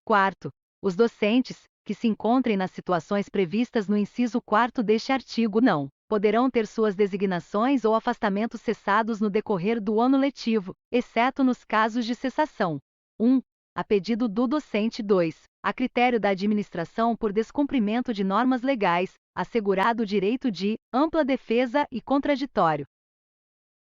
Quarto, os docentes, que se encontrem nas situações previstas no inciso 4º deste artigo não poderão ter suas designações ou afastamentos cessados no decorrer do ano letivo, exceto nos casos de cessação. 1. A pedido do docente. 2. A critério da administração por descumprimento de normas legais, assegurado o direito de ampla defesa e contraditório.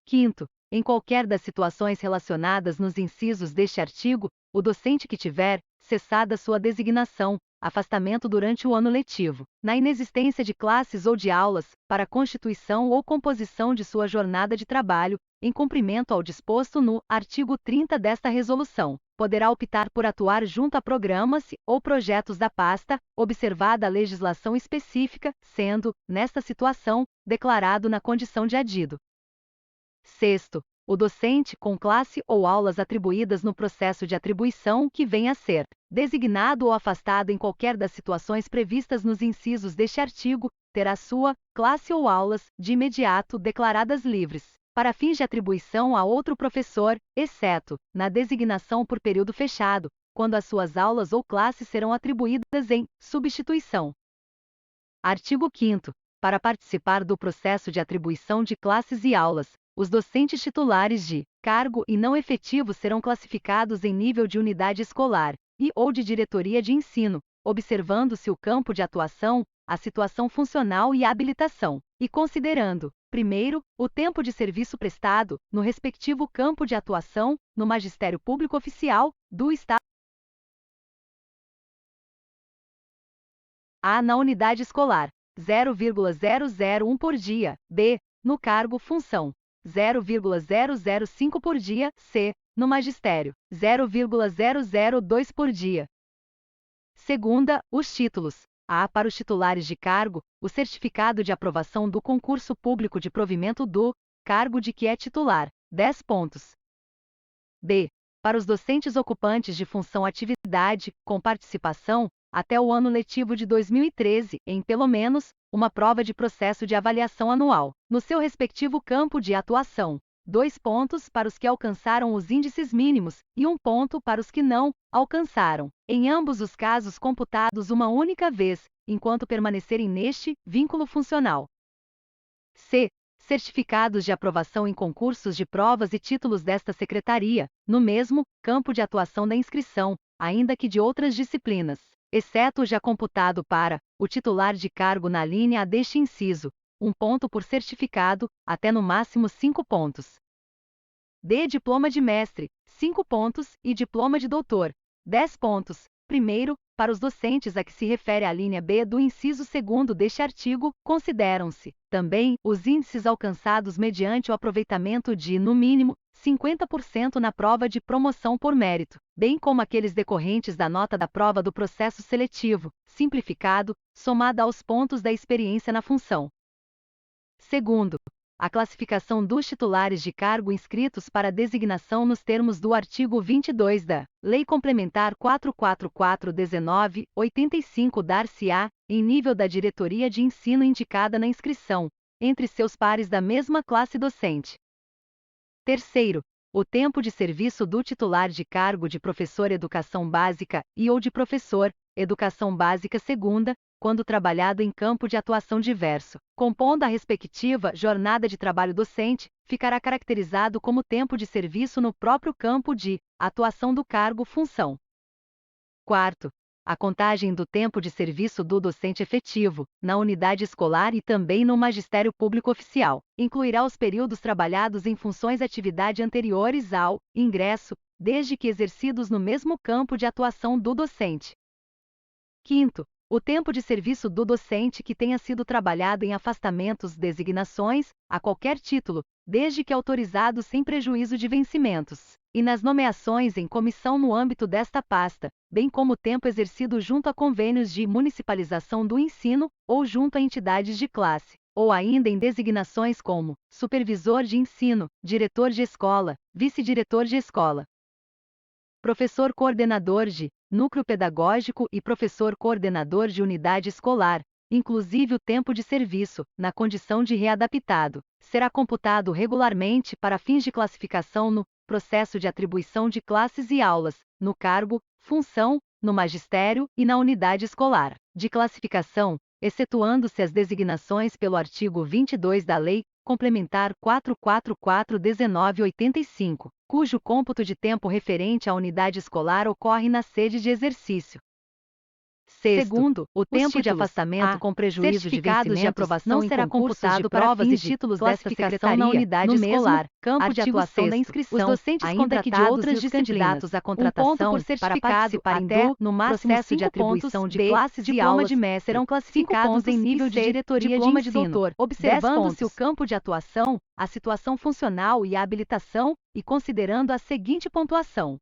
Quinto, em qualquer das situações relacionadas nos incisos deste artigo, o docente que tiver cessada sua designação, afastamento durante o ano letivo, na inexistência de classes ou de aulas, para a constituição ou composição de sua jornada de trabalho, em cumprimento ao disposto no artigo 30 desta resolução, poderá optar por atuar junto a programas ou projetos da pasta, observada a legislação específica, sendo, nesta situação, declarado na condição de adido. Sexto, o docente com classe ou aulas atribuídas no processo de atribuição que venha a ser designado ou afastado em qualquer das situações previstas nos incisos deste artigo, terá sua classe ou aulas de imediato declaradas livres, para fins de atribuição a outro professor, exceto na designação por período fechado, quando as suas aulas ou classes serão atribuídas em substituição. Artigo 5º. Para participar do processo de atribuição de classes e aulas, os docentes titulares de cargo e não efetivos serão classificados em nível de unidade escolar e ou de diretoria de ensino, observando-se o campo de atuação, a situação funcional e a habilitação, e considerando, primeiro, o tempo de serviço prestado, no respectivo campo de atuação, no Magistério Público Oficial, do Estado. A. Na unidade escolar, 0,001 por dia. B. No cargo função, 0,005 por dia. C. No magistério, 0,002 por dia. Segunda, os títulos. A. Para os titulares de cargo, o certificado de aprovação do concurso público de provimento do cargo de que é titular, 10 pontos. B. Para os docentes ocupantes de função atividade, com participação, até o ano letivo de 2013, em pelo menos uma prova de processo de avaliação anual, no seu respectivo campo de atuação. 2 pontos para os que alcançaram os índices mínimos e 1 ponto para os que não alcançaram, em ambos os casos computados uma única vez, enquanto permanecerem neste vínculo funcional. C. Certificados de aprovação em concursos de provas e títulos desta secretaria, no mesmo campo de atuação da inscrição, ainda que de outras disciplinas, exceto o já computado para o titular de cargo na linha A deste inciso, 1 ponto por certificado, até no máximo 5 pontos. D. Diploma de mestre, 5 pontos, e diploma de doutor, 10 pontos. Primeiro, para os docentes a que se refere a linha B do inciso 2º deste artigo, consideram-se também os índices alcançados mediante o aproveitamento de, no mínimo, 50% na prova de promoção por mérito, bem como aqueles decorrentes da nota da prova do processo seletivo, simplificado, somada aos pontos da experiência na função. Segundo, a classificação dos titulares de cargo inscritos para designação nos termos do artigo 22 da Lei Complementar 444/1985 dar-se-á, em nível da diretoria de ensino indicada na inscrição, entre seus pares da mesma classe docente. Terceiro, o tempo de serviço do titular de cargo de professor educação básica e ou de professor educação básica segunda, quando trabalhado em campo de atuação diverso, compondo a respectiva jornada de trabalho docente, ficará caracterizado como tempo de serviço no próprio campo de atuação do cargo-função. Quarto, a contagem do tempo de serviço do docente efetivo, na unidade escolar e também no Magistério Público Oficial, incluirá os períodos trabalhados em funções atividade anteriores ao ingresso, desde que exercidos no mesmo campo de atuação do docente. Quinto, o tempo de serviço do docente que tenha sido trabalhado em afastamentos, designações, a qualquer título, desde que autorizado sem prejuízo de vencimentos, e nas nomeações em comissão no âmbito desta pasta, bem como o tempo exercido junto a convênios de municipalização do ensino, ou junto a entidades de classe, ou ainda em designações como supervisor de ensino, diretor de escola, vice-diretor de escola, professor coordenador de núcleo pedagógico e professor coordenador de unidade escolar, inclusive o tempo de serviço, na condição de readaptado, será computado regularmente para fins de classificação no processo de atribuição de classes e aulas, no cargo, função, no magistério e na unidade escolar de classificação, excetuando-se as designações pelo artigo 22 da Lei Complementar 444/1985, cujo cômputo de tempo referente à unidade escolar ocorre na sede de exercício. Segundo, o tempo de afastamento com prejuízo de vencimentos não será computado para fins de títulos desta secretaria na unidade escolar, campo de atuação da inscrição, os docentes contratados e os candidatos à contratação para participar até, no máximo, processo de atribuição de classes e aulas de mestre serão classificados em nível de diretoria de ensino, observando-se o campo de atuação, a situação funcional e a habilitação, e considerando a seguinte pontuação.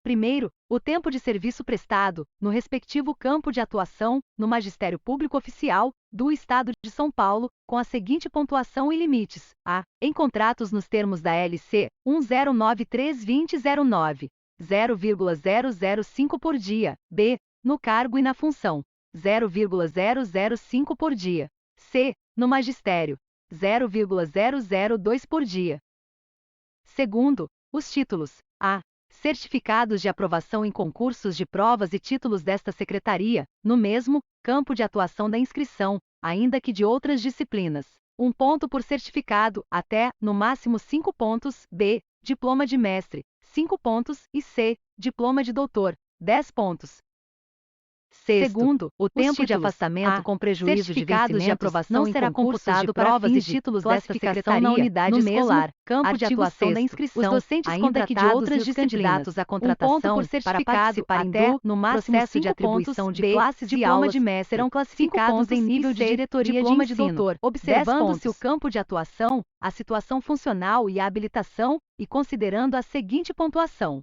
Primeiro, o tempo de serviço prestado, no respectivo campo de atuação, no Magistério Público Oficial, do Estado de São Paulo, com a seguinte pontuação e limites: a. Em contratos nos termos da LC 1093/2009, 0,005 por dia; b. No cargo e na função, 0,005 por dia; c. No magistério, 0,002 por dia. Segundo, os títulos: a. Certificados de aprovação em concursos de provas e títulos desta secretaria, no mesmo campo de atuação da inscrição, ainda que de outras disciplinas. 1 ponto por certificado, até, no máximo 5 pontos; b. Diploma de mestre, 5 pontos; e c. Diploma de doutor, 10 pontos. Segundo, o tempo de afastamento com prejuízo de vencimentos de aprovação não será computado para provas e títulos desta secretaria na unidade escolar, campo de atuação da inscrição, os docentes ainda que de outras candidatos à contratação para participar até, no máximo, processo de atribuição de classes e aulas de mestre serão classificados em nível de diretoria de ensino, observando-se o campo de atuação, a situação funcional e a habilitação, e considerando a seguinte pontuação.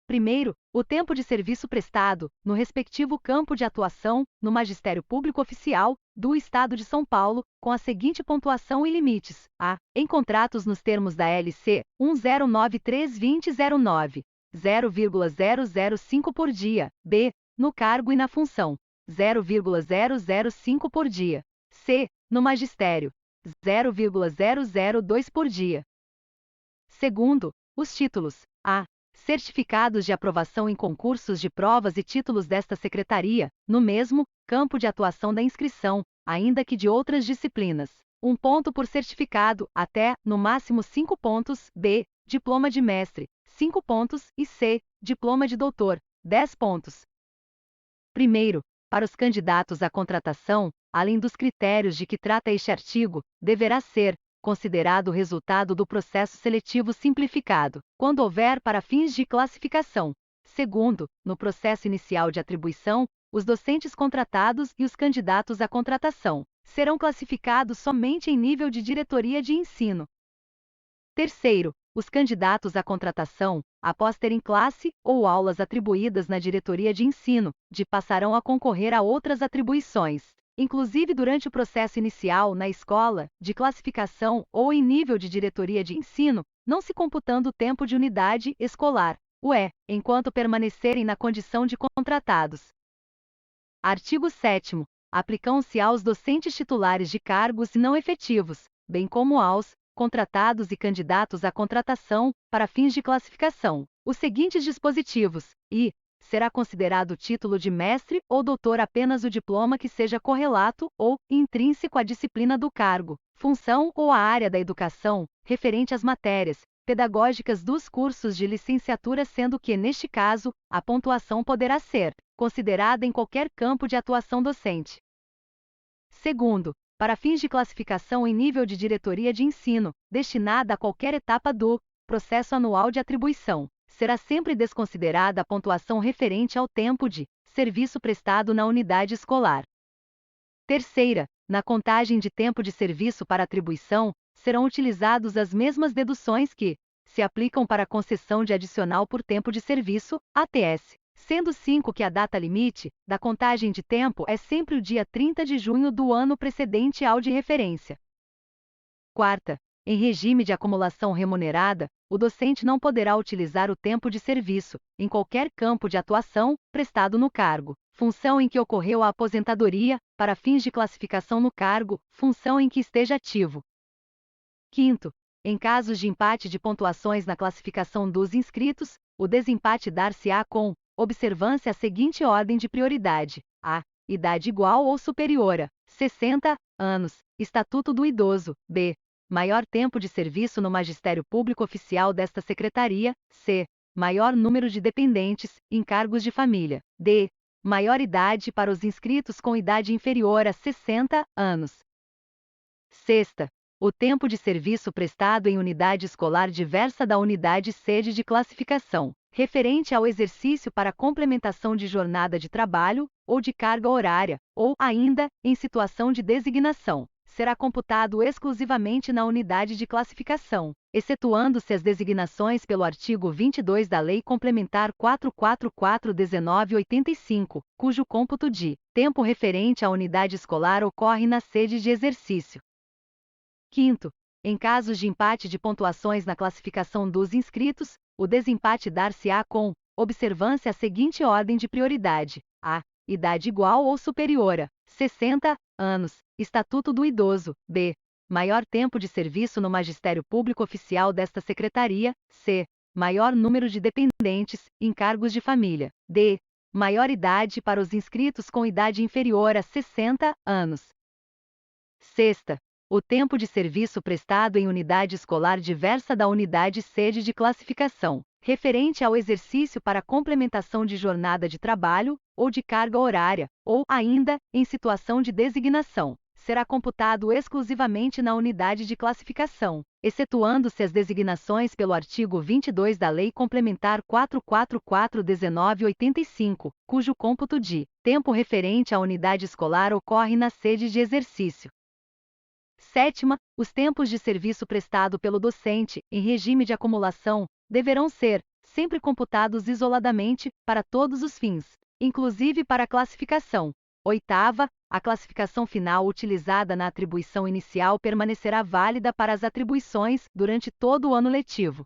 Primeiro, o tempo de serviço prestado, no respectivo campo de atuação, no Magistério Público Oficial, do Estado de São Paulo, com a seguinte pontuação e limites: a. Em contratos nos termos da LC 1093/2009, 0,005 por dia; b. No cargo e na função, 0,005 por dia; c. No magistério, 0,002 por dia. Segundo, os títulos: a. Certificados de aprovação em concursos de provas e títulos desta secretaria, no mesmo campo de atuação da inscrição, ainda que de outras disciplinas. 1 ponto por certificado, até, no máximo 5 pontos; b. Diploma de mestre, 5 pontos; e c. Diploma de doutor, 10 pontos. Primeiro, para os candidatos à contratação, além dos critérios de que trata este artigo, deverá ser considerado o resultado do processo seletivo simplificado, quando houver para fins de classificação. Segundo, no processo inicial de atribuição, os docentes contratados e os candidatos à contratação serão classificados somente em nível de diretoria de ensino. Terceiro, os candidatos à contratação, após terem classe ou aulas atribuídas na diretoria de ensino, passarão a concorrer a outras atribuições, inclusive durante o processo inicial na escola, de classificação ou em nível de diretoria de ensino, não se computando o tempo de unidade escolar, enquanto permanecerem na condição de contratados. Artigo 7º. Aplicam-se aos docentes titulares de cargos não efetivos, bem como aos contratados e candidatos à contratação, para fins de classificação, os seguintes dispositivos: e será considerado o título de mestre ou doutor apenas o diploma que seja correlato ou intrínseco à disciplina do cargo, função ou à área da educação, referente às matérias pedagógicas dos cursos de licenciatura, sendo que, neste caso, a pontuação poderá ser considerada em qualquer campo de atuação docente. Segundo, para fins de classificação em nível de diretoria de ensino, destinada a qualquer etapa do processo anual de atribuição, será sempre desconsiderada a pontuação referente ao tempo de serviço prestado na unidade escolar. Terceira, na contagem de tempo de serviço para atribuição, serão utilizadas as mesmas deduções que se aplicam para a concessão de adicional por tempo de serviço, ATS, sendo 5 que a data limite da contagem de tempo é sempre o dia 30 de junho do ano precedente ao de referência. Quarta, em regime de acumulação remunerada, o docente não poderá utilizar o tempo de serviço, em qualquer campo de atuação, prestado no cargo, função em que ocorreu a aposentadoria, para fins de classificação no cargo, função em que esteja ativo. Quinto, em casos de empate de pontuações na classificação dos inscritos, o desempate dar-se-á com observância a seguinte ordem de prioridade: a. Idade igual ou superior a 60 anos, Estatuto do Idoso. B. Maior tempo de serviço no Magistério Público Oficial desta Secretaria. C. Maior número de dependentes, encargos de família. D. Maior idade para os inscritos com idade inferior a 60 anos. Sexta. O tempo de serviço prestado em unidade escolar diversa da unidade sede de classificação, referente ao exercício para complementação de jornada de trabalho, ou de carga horária, ou, ainda, em situação de designação, será computado exclusivamente na unidade de classificação, excetuando-se as designações pelo artigo 22 da Lei Complementar 444/1985, cujo cômputo de tempo referente à unidade escolar ocorre na sede de exercício. Quinto, em casos de empate de pontuações na classificação dos inscritos, o desempate dar-se-á com observância a seguinte ordem de prioridade: a. Idade igual ou superior a 60 anos, Estatuto do Idoso. B. Maior tempo de serviço no Magistério Público Oficial desta Secretaria. C. Maior número de dependentes, encargos de família. D. Maior idade para os inscritos com idade inferior a 60 anos. Sexta. O tempo de serviço prestado em unidade escolar diversa da unidade sede de classificação, referente ao exercício para complementação de jornada de trabalho, ou de carga horária, ou, ainda, em situação de designação, será computado exclusivamente na unidade de classificação, excetuando-se as designações pelo artigo 22 da Lei Complementar 444/1985, cujo cômputo de tempo referente à unidade escolar ocorre na sede de exercício. Sétima, os tempos de serviço prestado pelo docente, em regime de acumulação, deverão ser, sempre computados isoladamente, para todos os fins, inclusive para a classificação. Oitava, a classificação final utilizada na atribuição inicial permanecerá válida para as atribuições durante todo o ano letivo.